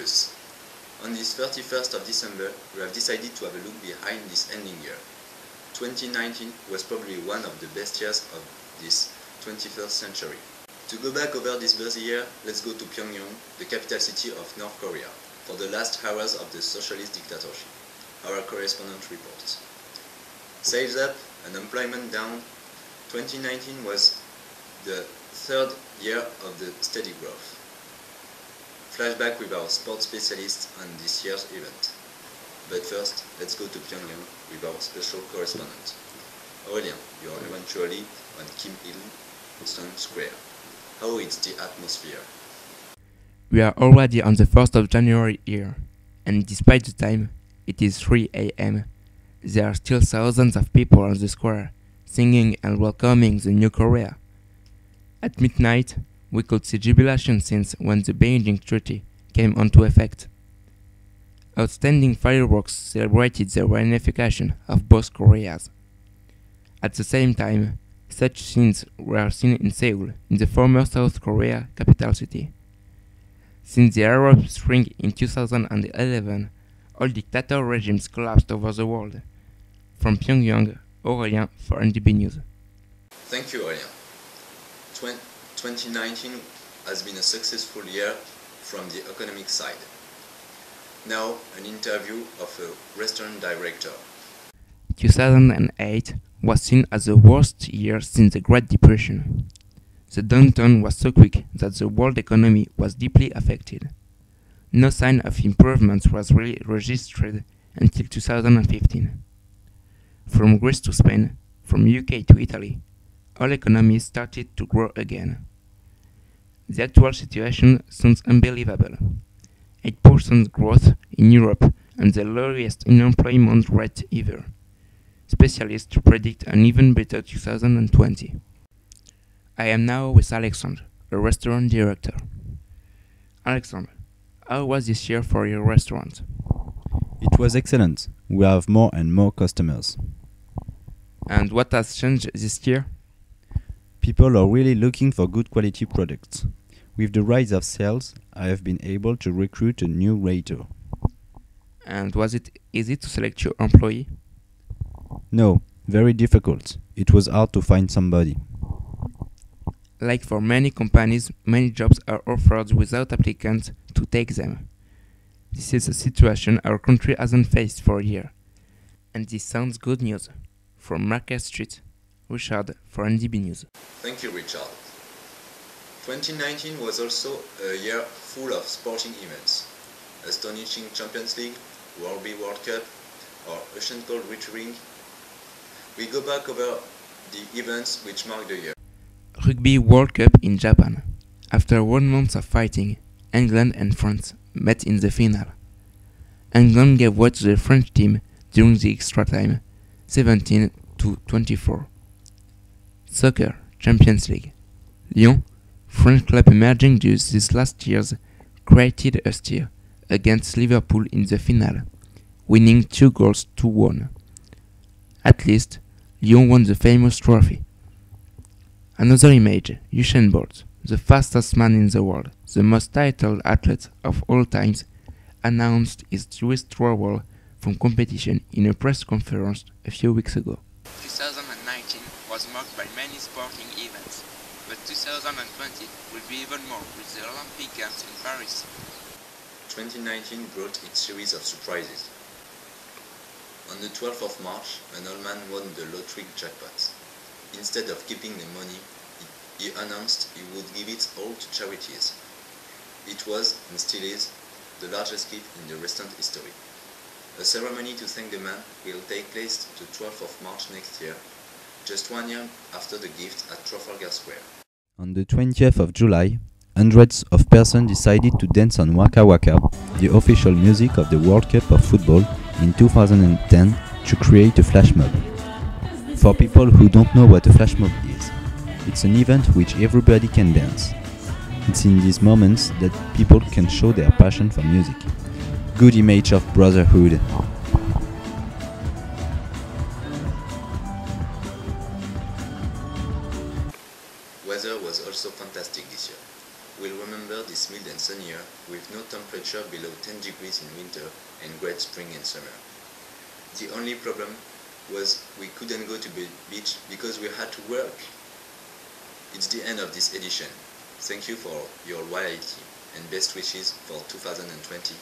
Plus. On this 31st of December, we have decided to have a look behind this ending year. 2019 was probably one of the best years of this 21st century. To go back over this busy year, let's go to Pyongyang, the capital city of North Korea, for the last hours of the socialist dictatorship. Our correspondent reports. Sales up, unemployment down. 2019 was the third year of the steady growth. Flashback with our sports specialist on this year's event. But first, let's go to Pyongyang with our special correspondent. Aurélien, you are eventually on Kim Il-sung Square. How is the atmosphere? We are already on the 1st of January here, and despite the time, it is 3 a.m. There are still thousands of people on the square, singing and welcoming the new Korea. At midnight, we could see jubilation scenes when the Beijing Treaty came into effect. Outstanding fireworks celebrated the reunification of both Koreas. At the same time, such scenes were seen in Seoul, in the former South Korea capital city. Since the Arab Spring in 2011, all dictator regimes collapsed over the world. From Pyongyang, Aurélien for NDB News. Thank you, Aurélien. 2019 has been a successful year from the economic side. Now, an interview of a restaurant director. 2008 was seen as the worst year since the Great Depression. The downturn was so quick that the world economy was deeply affected. No sign of improvement was really registered until 2015. From Greece to Spain, from UK to Italy, all economies started to grow again. The actual situation sounds unbelievable. 8% growth in Europe and the lowest unemployment rate ever. Specialists predict an even better 2020. I am now with Alexandre, a restaurant director. Alexandre, how was this year for your restaurant? It was excellent. We have more and more customers. And what has changed this year? People are really looking for good quality products. With the rise of sales, I have been able to recruit a new waiter. And was it easy to select your employee? No, very difficult. It was hard to find somebody. Like for many companies, many jobs are offered without applicants to take them. This is a situation our country hasn't faced for a year. And this sounds good news. From Market Street, Richard for NDB News. Thank you, Richard. 2019 was also a year full of sporting events. Astonishing Champions League, Rugby World Cup, or Ocean Cold Retiring. We go back over the events which mark the year. Rugby World Cup in Japan. After 1 month of fighting, England and France met in the final. England gave way to the French team during the extra time, 17-24. Soccer Champions League. Lyon, French club emerging during these last years, created a stir against Liverpool in the final, winning 2-1. At least, Lyon won the famous trophy. Another image, Usain Bolt, the fastest man in the world, the most titled athlete of all times, announced his withdrawal from competition in a press conference a few weeks ago. 2019 was marked by many sporting events, but 2020 will be even more with the Olympic Games in Paris. 2019 brought its series of surprises. On the 12th of March, an old man won the lottery jackpot. Instead of keeping the money, he announced he would give it all to charities. It was, and still is, the largest gift in the restaurant history. A ceremony to thank the man will take place the 12th of March next year, just 1 year after the gift at Trafalgar Square. On the 20th of July, hundreds of persons decided to dance on Waka Waka, the official music of the World Cup of Football in 2010, to create a flash mob. For people who don't know what a flash mob is, it's an event which everybody can dance. It's in these moments that people can show their passion for music. Good image of brotherhood. Weather was also fantastic this year. will remember this mild and sunny year with no temperature below 10 degrees in winter and great spring and summer. The only problem was we couldn't go to the beach because we had to work. It's the end of this edition. Thank you for your loyalty and best wishes for 2020.